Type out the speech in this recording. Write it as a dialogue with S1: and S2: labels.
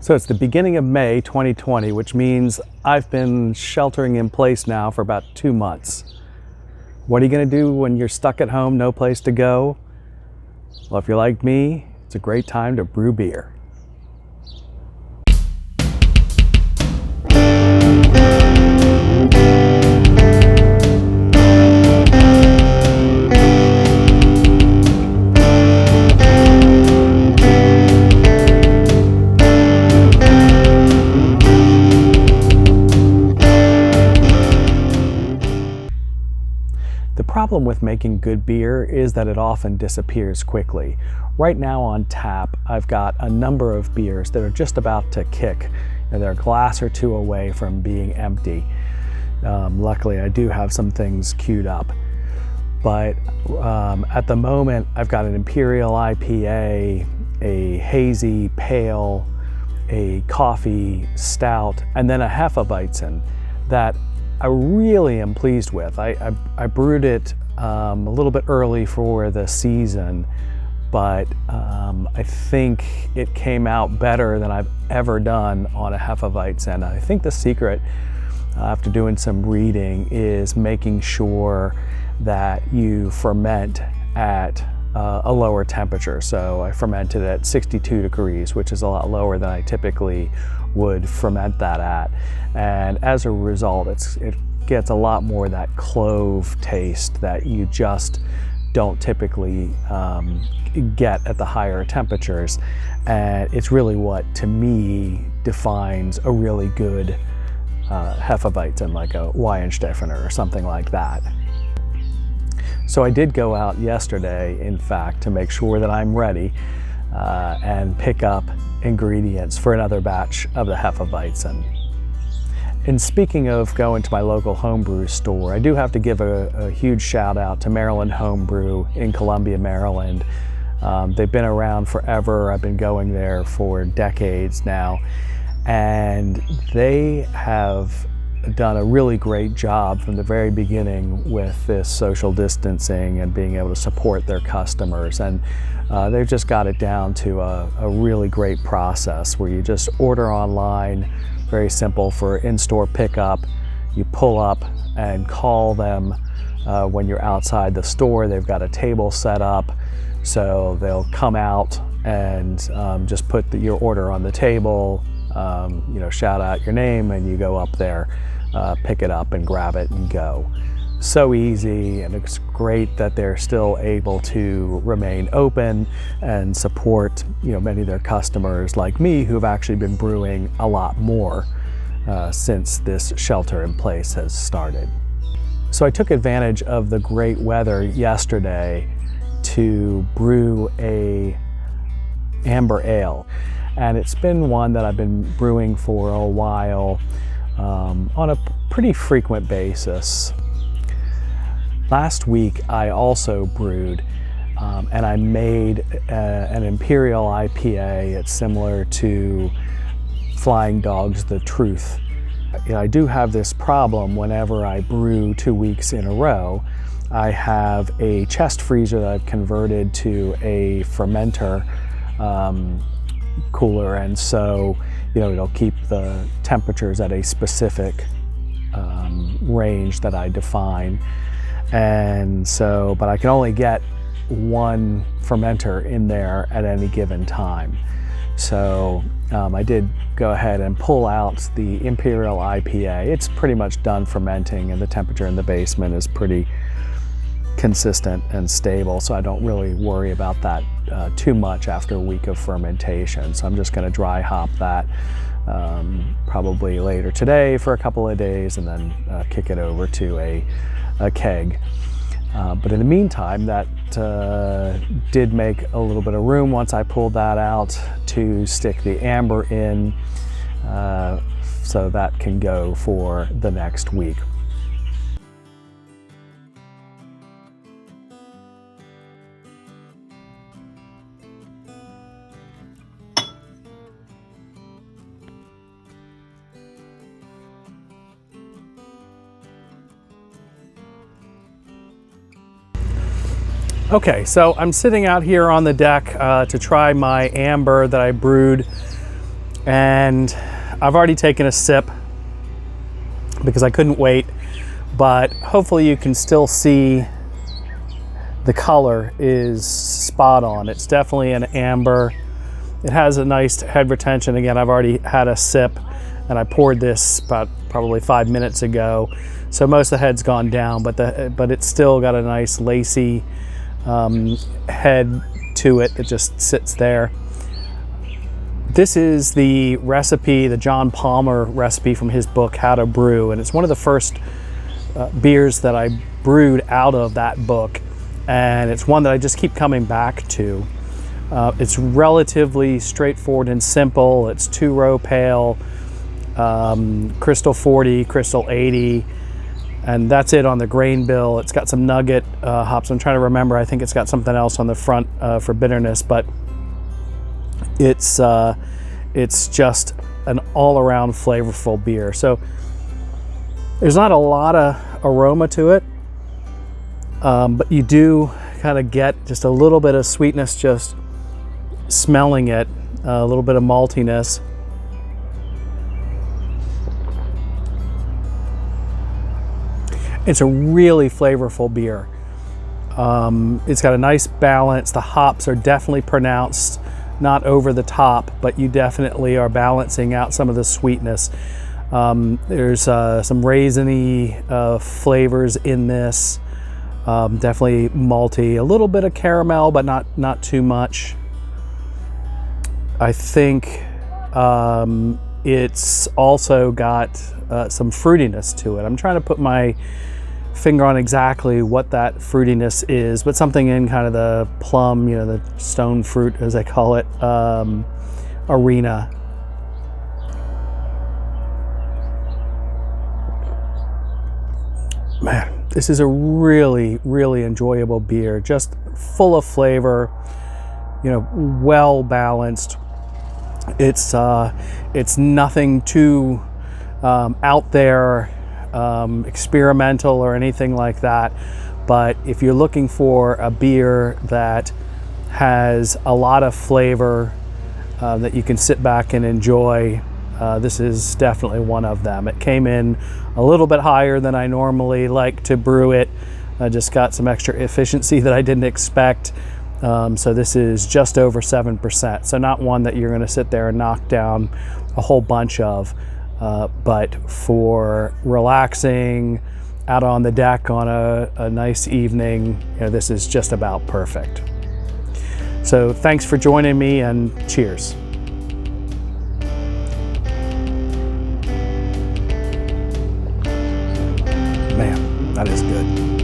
S1: So it's the beginning of May 2020, which means I've been sheltering in place now for about 2 months. What are you going to do when you're stuck at home, no place to go? Well, if you're like me, it's a great time to brew beer. The problem with making good beer is that it often disappears quickly. Right now on tap, I've got a number of beers that are just about to kick, and they're a glass or two away from being empty. Luckily, I do have some things queued up. But at the moment, I've got an Imperial IPA, a hazy pale, a coffee stout, and then a Hefeweizen that I really am pleased with. I brewed it a little bit early for the season, but I think it came out better than I've ever done on a Hefeweizen. I think the secret, after doing some reading, is making sure that you ferment at a lower temperature. So I fermented at 62 degrees, which is a lot lower than I typically would ferment that at. And as a result, it gets a lot more of that clove taste that you just don't typically get at the higher temperatures. And it's really what, to me, defines a really good Hefeweizen, like a Weihenstephaner or something like that. So I did go out yesterday, in fact, to make sure that I'm ready and pick up ingredients for another batch of the Hefeweizen. And speaking of going to my local homebrew store, I do have to give a huge shout out to Maryland Homebrew in Columbia, Maryland. They've been around forever. I've been going there for decades now, and they have done a really great job from the very beginning with this social distancing and being able to support their customers. And they've just got it down to a really great process where you just order online. Very simple for in-store pickup. You pull up and call them when you're outside the store. They've got a table set up, so they'll come out and just put your order on the table, shout out your name, and you go up there, pick it up and grab it and go. So easy, and it's great that they're still able to remain open and support many of their customers like me who've actually been brewing a lot more since this shelter in place has started. So I took advantage of the great weather yesterday to brew a amber ale, and it's been one that I've been brewing for a while on a pretty frequent basis. Last week I also brewed and I made an Imperial IPA. It's similar to Flying Dog's The Truth. I do have this problem whenever I brew 2 weeks in a row. I have a chest freezer that I've converted to a fermenter cooler, and so it'll keep the temperatures at a specific range that I define. And so, but I can only get one fermenter in there at any given time. So I did go ahead and pull out the Imperial IPA. It's pretty much done fermenting, and the temperature in the basement is pretty consistent and stable, so I don't really worry about that too much after a week of fermentation. So I'm just going to dry hop that probably later today for a couple of days, and then kick it over to a keg. But in the meantime, that did make a little bit of room once I pulled that out to stick the amber in, so that can go for the next week. Okay, so I'm sitting out here on the deck to try my amber that I brewed And I've already taken a sip because I couldn't wait, but hopefully you can still see the color is spot on. It's definitely an amber. It has a nice head retention. Again, I've already had a sip and I poured this about probably 5 minutes ago. So most of the head's gone down, but it's still got a nice lacy head to it that just sits there. This is the recipe, the John Palmer recipe from his book, How to Brew. And it's one of the first beers that I brewed out of that book. And it's one that I just keep coming back to. It's relatively straightforward and simple. It's 2-row pale, Crystal 40, Crystal 80, and that's it on the grain bill. It's got some nugget hops. I'm trying to remember. I think it's got something else on the front for bitterness, but it's just an all-around flavorful beer. So there's not a lot of aroma to it, but you do kind of get just a little bit of sweetness just smelling it, a little bit of maltiness. It's a really flavorful beer. It's got a nice balance. The hops are definitely pronounced, not over the top, but you definitely are balancing out some of the sweetness. There's some raisiny flavors in this. Definitely malty, a little bit of caramel, but not too much. I think it's also got some fruitiness to it. I'm trying to put my finger on exactly what that fruitiness is, but something in kind of the plum, the stone fruit, as I call it, arena. Man, this is a really, really enjoyable beer. Just full of flavor, well balanced. It's nothing too out there, experimental or anything like that. But if you're looking for a beer that has a lot of flavor that you can sit back and enjoy, this is definitely one of them. It came in a little bit higher than I normally like to brew it. I just got some extra efficiency that I didn't expect. So this is just over 7%. So not one that you're going to sit there and knock down a whole bunch of, but for relaxing out on the deck on a nice evening, this is just about perfect. So thanks for joining me, and cheers. Man, that is good.